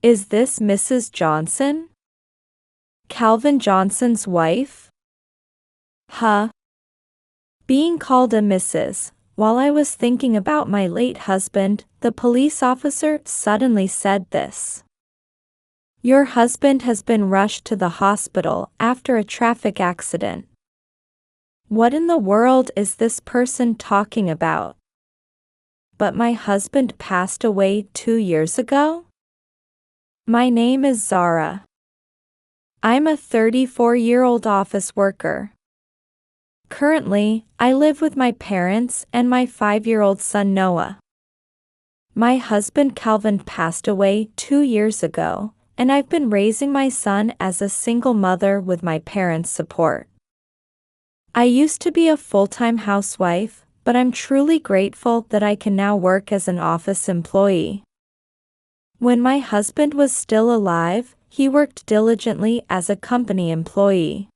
Is this Mrs. Johnson? Calvin Johnson's wife? Huh? Being called a Mrs. While I was thinking about my late husband, the police officer suddenly said this. Your husband has been rushed to the hospital after a traffic accident. What in the world is this person talking about? But my husband passed away 2 years ago? My name is Zara. I'm a 34-year-old office worker. Currently, I live with my parents and my 5-year-old son Noah. My husband Calvin passed away 2 years ago, and I've been raising my son as a single mother with my parents' support. I used to be a full-time housewife, but I'm truly grateful that I can now work as an office employee. When my husband was still alive, he worked diligently as a company employee.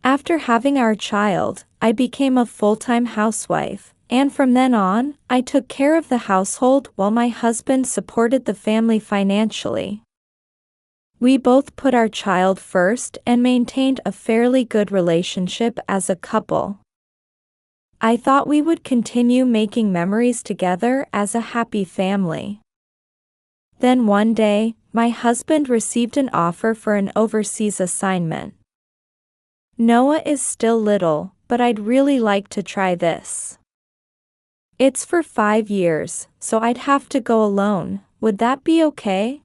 After having our child, I became a full-time housewife, and from then on, I took care of the household while my husband supported the family financially. We both put our child first and maintained a fairly good relationship as a couple. I thought we would continue making memories together as a happy family. Then one day, my husband received an offer for an overseas assignment. Noah is still little, but I'd really like to try this. It's for 5 years, so I'd have to go alone. Would that be okay?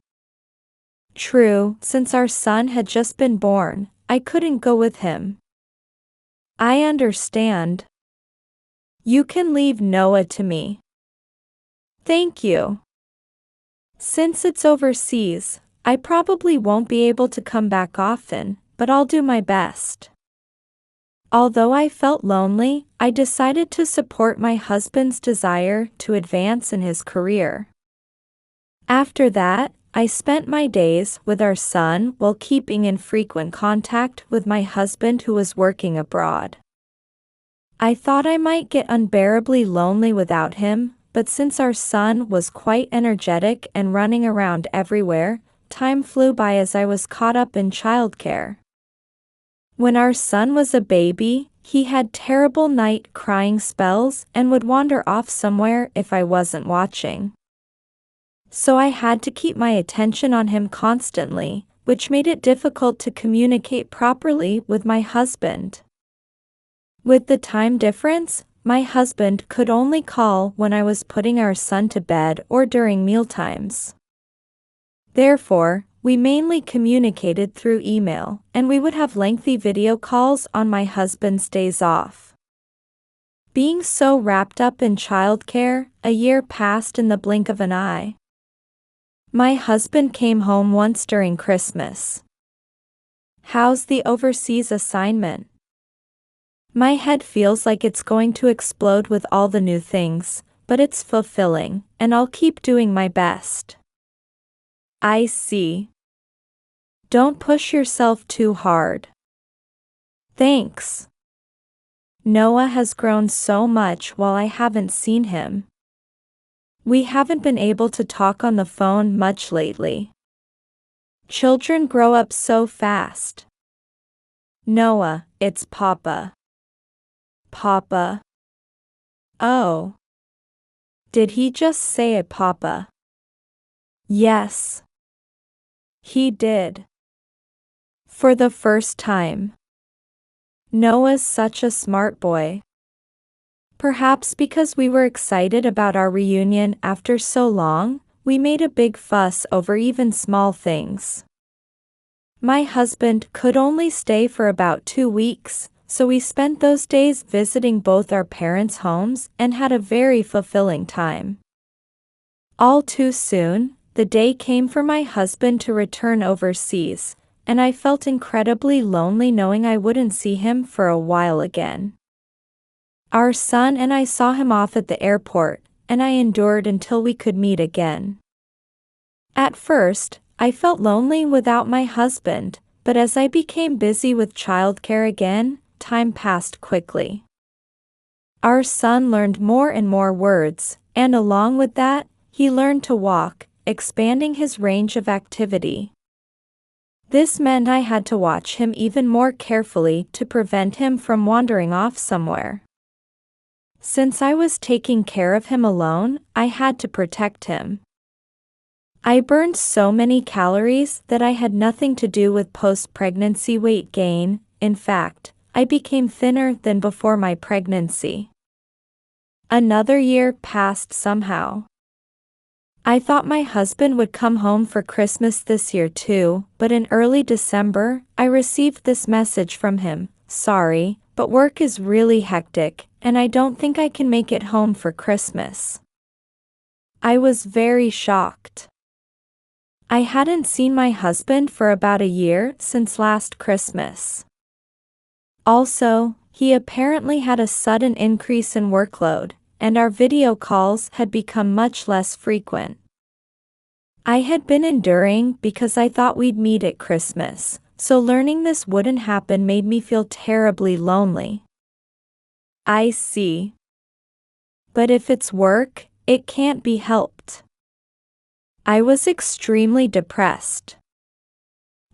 True, since our son had just been born, I couldn't go with him. I understand. You can leave Noah to me. Thank you. Since it's overseas, I probably won't be able to come back often, but I'll do my best. Although I felt lonely, I decided to support my husband's desire to advance in his career. After that, I spent my days with our son while keeping in frequent contact with my husband who was working abroad. I thought I might get unbearably lonely without him, but since our son was quite energetic and running around everywhere, time flew by as I was caught up in childcare. When our son was a baby, he had terrible night crying spells and would wander off somewhere if I wasn't watching. So I had to keep my attention on him constantly, which made it difficult to communicate properly with my husband. With the time difference, my husband could only call when I was putting our son to bed or during mealtimes. Therefore, we mainly communicated through email, and we would have lengthy video calls on my husband's days off. Being so wrapped up in childcare, a year passed in the blink of an eye. My husband came home once during Christmas. How's the overseas assignment? My head feels like it's going to explode with all the new things, but it's fulfilling, and I'll keep doing my best. I see. Don't push yourself too hard. Thanks. Noah has grown so much while I haven't seen him. We haven't been able to talk on the phone much lately. Children grow up so fast. Noah, it's Papa. Papa. Oh. Did he just say it, Papa? Yes. He did. For the first time. Noah's such a smart boy. Perhaps because we were excited about our reunion after so long, we made a big fuss over even small things. My husband could only stay for about 2 weeks, so we spent those days visiting both our parents' homes and had a very fulfilling time. All too soon, the day came for my husband to return overseas, and I felt incredibly lonely knowing I wouldn't see him for a while again. Our son and I saw him off at the airport, and I endured until we could meet again. At first, I felt lonely without my husband, but as I became busy with childcare again, time passed quickly. Our son learned more and more words, and along with that, he learned to walk, expanding his range of activity. This meant I had to watch him even more carefully to prevent him from wandering off somewhere. Since I was taking care of him alone, I had to protect him. I burned so many calories that I had nothing to do with post-pregnancy weight gain. In fact, I became thinner than before my pregnancy. Another year passed somehow. I thought my husband would come home for Christmas this year too, but in early December, I received this message from him: "Sorry, but work is really hectic, and I don't think I can make it home for Christmas." I was very shocked. I hadn't seen my husband for about a year since last Christmas. Also, he apparently had a sudden increase in workload, and our video calls had become much less frequent. I had been enduring because I thought we'd meet at Christmas, so learning this wouldn't happen made me feel terribly lonely. I see. But if it's work, it can't be helped. I was extremely depressed.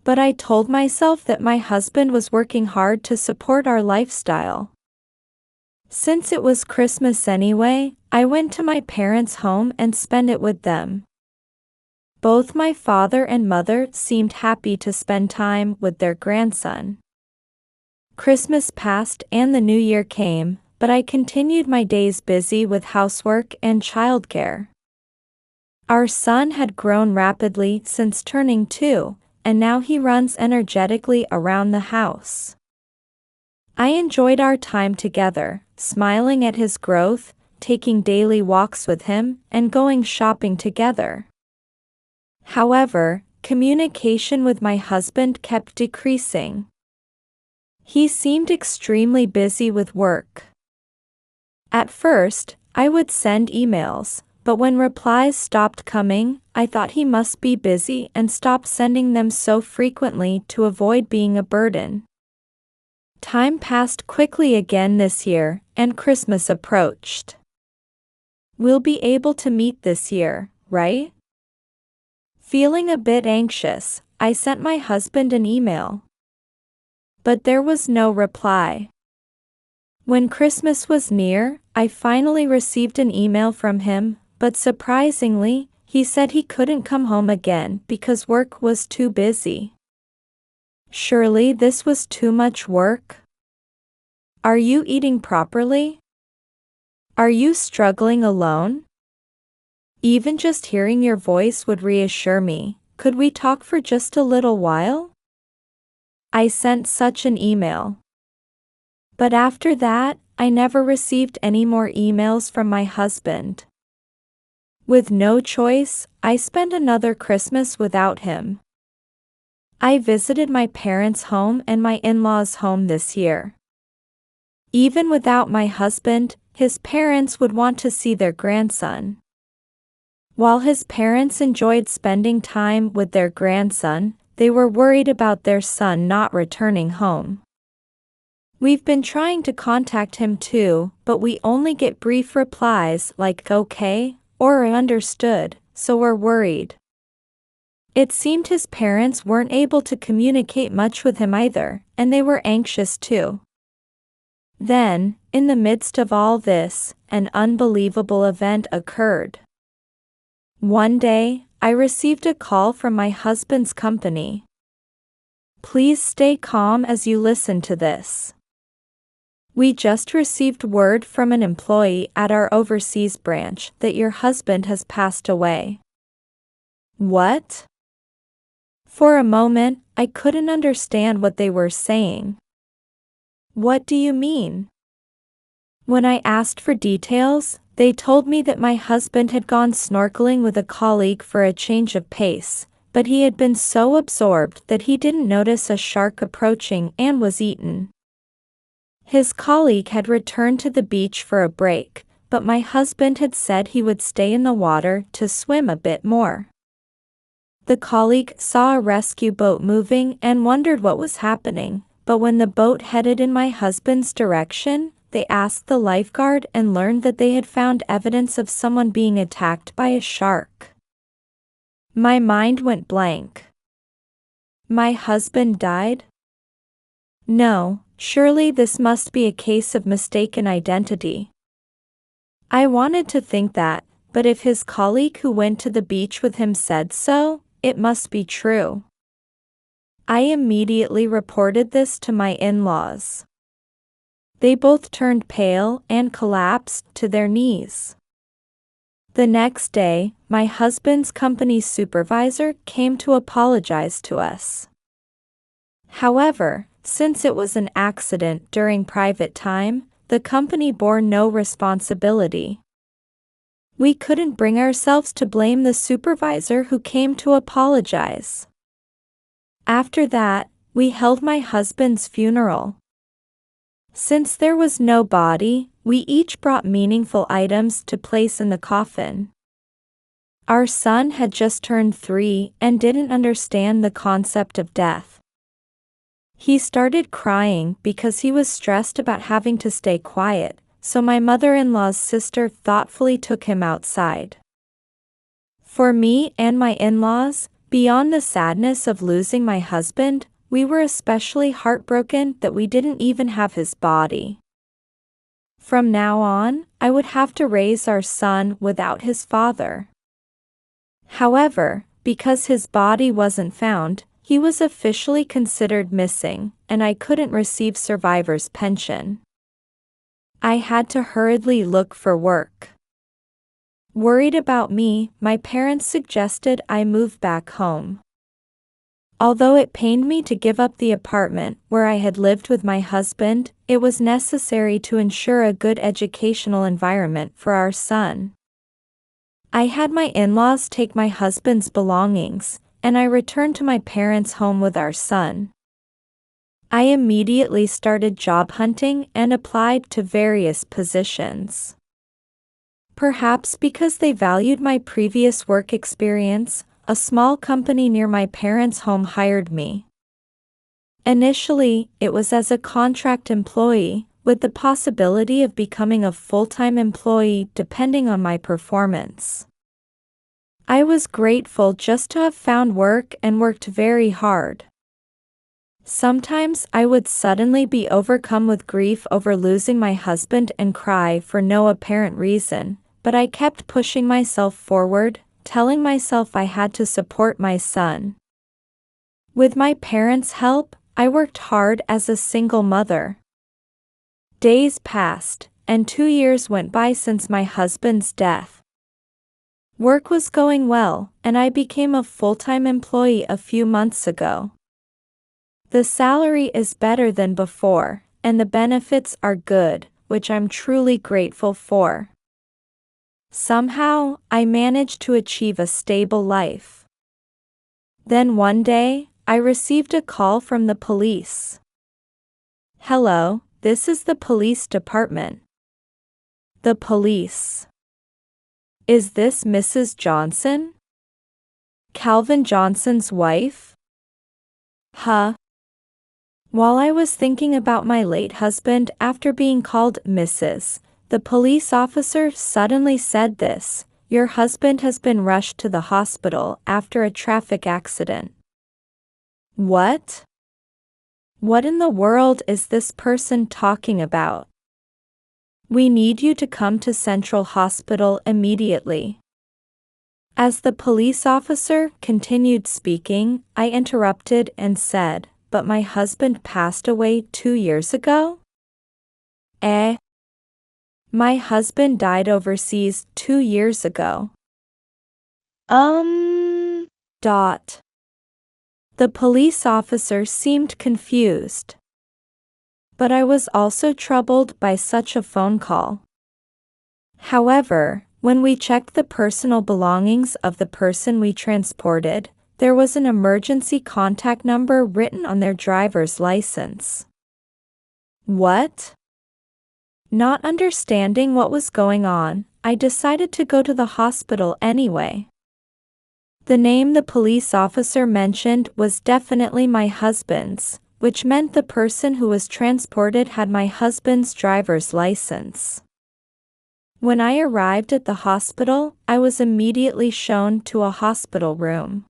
But I told myself that my husband was working hard to support our lifestyle. Since it was Christmas anyway, I went to my parents' home and spent it with them. Both my father and mother seemed happy to spend time with their grandson. Christmas passed and the new year came, but I continued my days busy with housework and childcare. Our son had grown rapidly since turning 2, and now he runs energetically around the house. I enjoyed our time together, smiling at his growth, taking daily walks with him, and going shopping together. However, communication with my husband kept decreasing. He seemed extremely busy with work. At first, I would send emails, but when replies stopped coming, I thought he must be busy and stopped sending them so frequently to avoid being a burden. Time passed quickly again this year, and Christmas approached. We'll be able to meet this year, right? Feeling a bit anxious, I sent my husband an email. But there was no reply. When Christmas was near, I finally received an email from him, but surprisingly, he said he couldn't come home again because work was too busy. Surely this was too much work? Are you eating properly? Are you struggling alone? Even just hearing your voice would reassure me. Could we talk for just a little while? I sent such an email. But after that, I never received any more emails from my husband. With no choice, I spent another Christmas without him. I visited my parents' home and my in-laws' home this year. Even without my husband, his parents would want to see their grandson. While his parents enjoyed spending time with their grandson, they were worried about their son not returning home. We've been trying to contact him too, but we only get brief replies like "okay" or "understood," so we're worried. It seemed his parents weren't able to communicate much with him either, and they were anxious too. Then, in the midst of all this, an unbelievable event occurred. One day, I received a call from my husband's company. Please stay calm as you listen to this. We just received word from an employee at our overseas branch that your husband has passed away. What? For a moment, I couldn't understand what they were saying. What do you mean? When I asked for details, they told me that my husband had gone snorkeling with a colleague for a change of pace, but he had been so absorbed that he didn't notice a shark approaching and was eaten. His colleague had returned to the beach for a break, but my husband had said he would stay in the water to swim a bit more. The colleague saw a rescue boat moving and wondered what was happening, but when the boat headed in my husband's direction, they asked the lifeguard and learned that they had found evidence of someone being attacked by a shark. My mind went blank. My husband died? No, surely this must be a case of mistaken identity. I wanted to think that, but if his colleague who went to the beach with him said so, it must be true. I immediately reported this to my in-laws. They both turned pale and collapsed to their knees. The next day, my husband's company's supervisor came to apologize to us. However, since it was an accident during private time, the company bore no responsibility. We couldn't bring ourselves to blame the supervisor who came to apologize. After that, we held my husband's funeral. Since there was no body, we each brought meaningful items to place in the coffin. Our son had just turned 3 and didn't understand the concept of death. He started crying because he was stressed about having to stay quiet, so my mother-in-law's sister thoughtfully took him outside. For me and my in-laws, beyond the sadness of losing my husband, we were especially heartbroken that we didn't even have his body. From now on, I would have to raise our son without his father. However, because his body wasn't found, he was officially considered missing, and I couldn't receive survivor's pension. I had to hurriedly look for work. Worried about me, my parents suggested I move back home. Although it pained me to give up the apartment where I had lived with my husband, it was necessary to ensure a good educational environment for our son. I had my in-laws take my husband's belongings, and I returned to my parents' home with our son. I immediately started job hunting and applied to various positions. Perhaps because they valued my previous work experience, a small company near my parents' home hired me. Initially, it was as a contract employee, with the possibility of becoming a full-time employee depending on my performance. I was grateful just to have found work and worked very hard. Sometimes I would suddenly be overcome with grief over losing my husband and cry for no apparent reason, but I kept pushing myself forward, telling myself I had to support my son. With my parents' help, I worked hard as a single mother. Days passed, and 2 years went by since my husband's death. Work was going well, and I became a full-time employee a few months ago. The salary is better than before, and the benefits are good, which I'm truly grateful for. Somehow, I managed to achieve a stable life. Then one day, I received a call from the police. "Hello, this is the police department." The police. "Is this Mrs. Johnson? Calvin Johnson's wife?" Huh? While I was thinking about my late husband after being called Mrs., the police officer suddenly said this: "Your husband has been rushed to the hospital after a traffic accident." What? What in the world is this person talking about? "We need you to come to Central Hospital immediately." As the police officer continued speaking, I interrupted and said, "But my husband passed away 2 years ago?" Eh? My husband died overseas 2 years ago. Dot. The police officer seemed confused. But I was also troubled by such a phone call. However, when we checked the personal belongings of the person we transported, there was an emergency contact number written on their driver's license. What? Not understanding what was going on, I decided to go to the hospital anyway. The name the police officer mentioned was definitely my husband's, which meant the person who was transported had my husband's driver's license. When I arrived at the hospital, I was immediately shown to a hospital room.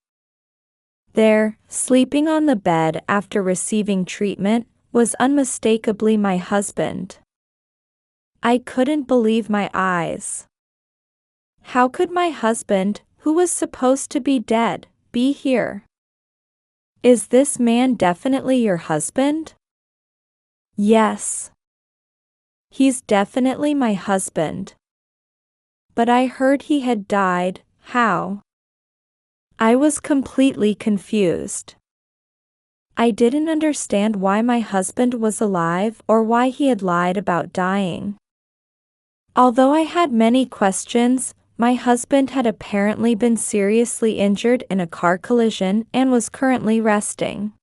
There, sleeping on the bed after receiving treatment, was unmistakably my husband. I couldn't believe my eyes. How could my husband, who was supposed to be dead, be here? Is this man definitely your husband? Yes. He's definitely my husband. But I heard he had died. How? I was completely confused. I didn't understand why my husband was alive or why he had lied about dying. Although I had many questions, my husband had apparently been seriously injured in a car collision and was currently resting.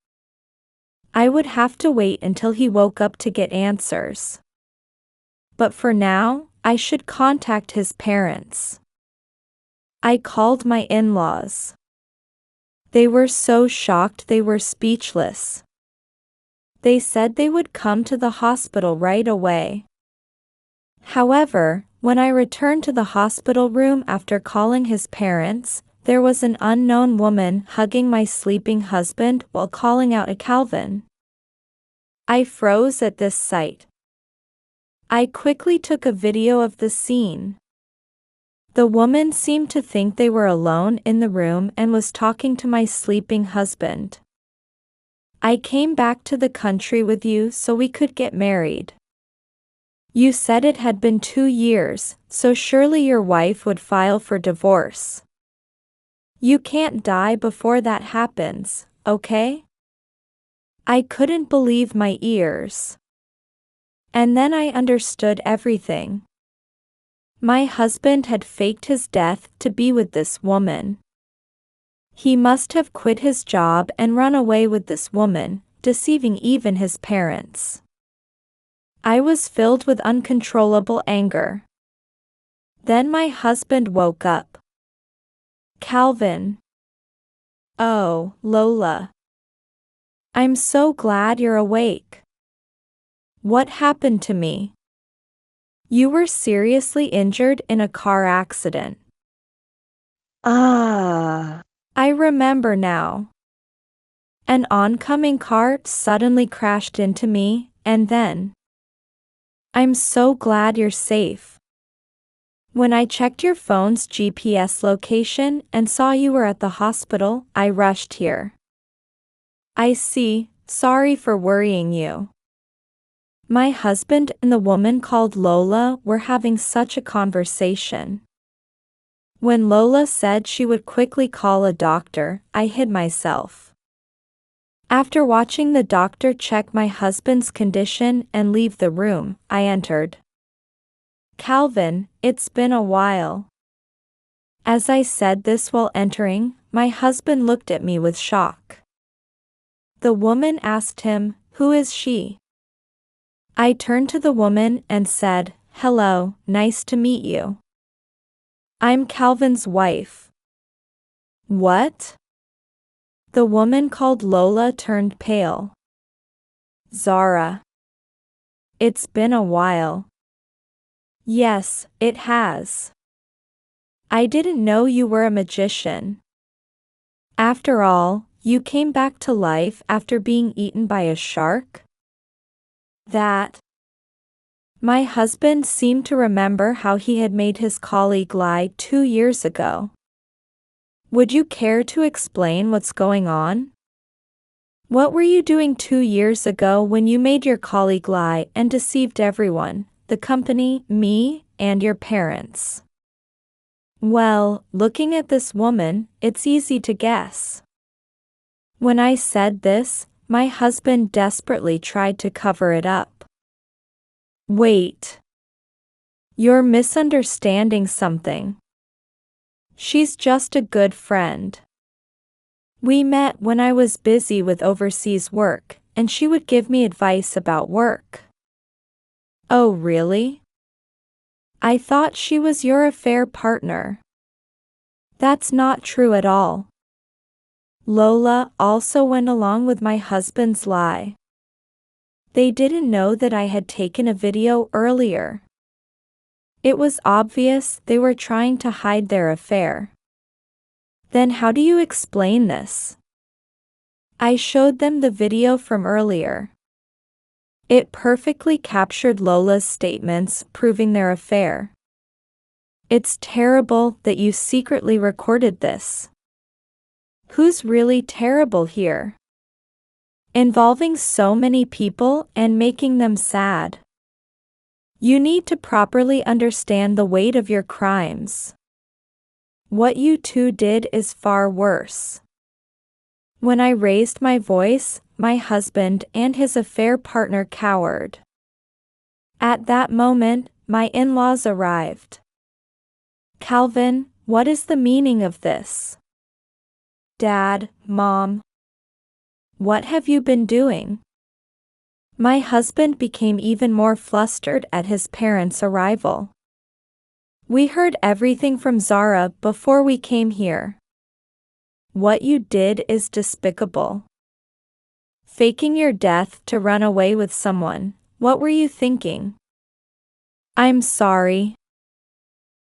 I would have to wait until he woke up to get answers. But for now, I should contact his parents. I called my in-laws. They were so shocked they were speechless. They said they would come to the hospital right away. However, when I returned to the hospital room after calling his parents, there was an unknown woman hugging my sleeping husband while calling out to Calvin. I froze at this sight. I quickly took a video of the scene. The woman seemed to think they were alone in the room and was talking to my sleeping husband. I came back to the country with you so we could get married. You said it had been 2 years, so surely your wife would file for divorce. You can't die before that happens, okay? I couldn't believe my ears. And then I understood everything. My husband had faked his death to be with this woman. He must have quit his job and run away with this woman, deceiving even his parents. I was filled with uncontrollable anger. Then my husband woke up. Calvin. Oh, Lola. I'm so glad you're awake. What happened to me? You were seriously injured in a car accident. I remember now. An oncoming car suddenly crashed into me, and then. I'm so glad you're safe. When I checked your phone's GPS location and saw you were at the hospital, I rushed here. I see, sorry for worrying you. My husband and the woman called Lola were having such a conversation. When Lola said she would quickly call a doctor, I hid myself. After watching the doctor check my husband's condition and leave the room, I entered. Calvin, it's been a while. As I said this while entering, my husband looked at me with shock. The woman asked him, "Who is she?" I turned to the woman and said, "Hello, nice to meet you. I'm Calvin's wife." What? The woman called Lola turned pale. Zara. It's been a while. Yes, it has. I didn't know you were a magician. After all, you came back to life after being eaten by a shark? That. My husband seemed to remember how he had made his colleague lie 2 years ago. Would you care to explain what's going on? What were you doing 2 years ago when you made your colleague lie and deceived everyone, the company, me, and your parents? Well, looking at this woman, it's easy to guess. When I said this, my husband desperately tried to cover it up. Wait. You're misunderstanding something. She's just a good friend. We met when I was busy with overseas work, and she would give me advice about work. Oh, really? I thought she was your affair partner. That's not true at all. Lola also went along with my husband's lie. They didn't know that I had taken a video earlier. It was obvious they were trying to hide their affair. Then how do you explain this? I showed them the video from earlier. It perfectly captured Lola's statements proving their affair. It's terrible that you secretly recorded this. Who's really terrible here? Involving so many people and making them sad. You need to properly understand the weight of your crimes. What you two did is far worse. When I raised my voice, my husband and his affair partner cowered. At that moment, my in-laws arrived. Calvin, what is the meaning of this? Dad, Mom. What have you been doing? My husband became even more flustered at his parents' arrival. We heard everything from Zara before we came here. What you did is despicable. Faking your death to run away with someone, what were you thinking? I'm sorry.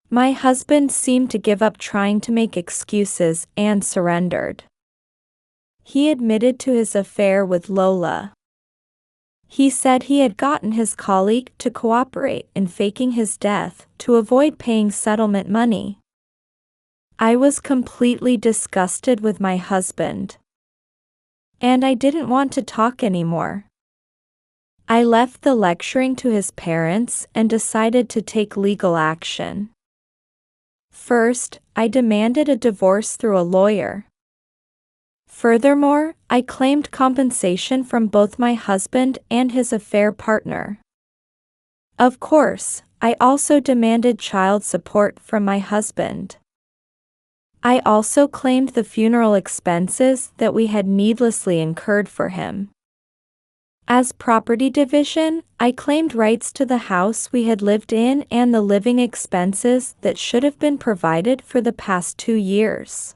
My husband seemed to give up trying to make excuses and surrendered. He admitted to his affair with Lola. He said he had gotten his colleague to cooperate in faking his death to avoid paying settlement money. I was completely disgusted with my husband. And I didn't want to talk anymore. I left the lecturing to his parents and decided to take legal action. First, I demanded a divorce through a lawyer. Furthermore, I claimed compensation from both my husband and his affair partner. Of course, I also demanded child support from my husband. I also claimed the funeral expenses that we had needlessly incurred for him. As property division, I claimed rights to the house we had lived in and the living expenses that should have been provided for the past 2 years.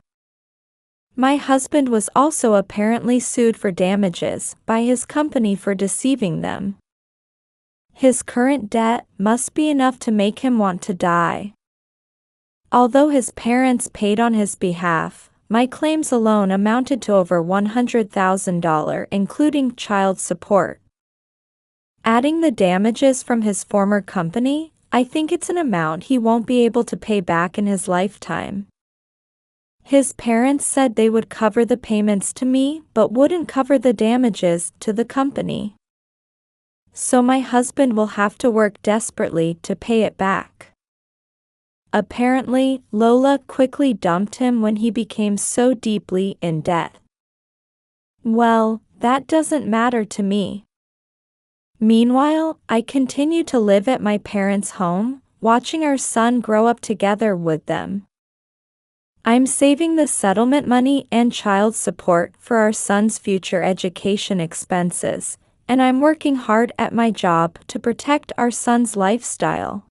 My husband was also apparently sued for damages by his company for deceiving them. His current debt must be enough to make him want to die. Although his parents paid on his behalf, my claims alone amounted to over $100,000 including child support. Adding the damages from his former company, I think it's an amount he won't be able to pay back in his lifetime. His parents said they would cover the payments to me but wouldn't cover the damages to the company. So my husband will have to work desperately to pay it back. Apparently, Lola quickly dumped him when he became so deeply in debt. Well, that doesn't matter to me. Meanwhile, I continue to live at my parents' home, watching our son grow up together with them. I'm saving the settlement money and child support for our son's future education expenses, and I'm working hard at my job to protect our son's lifestyle.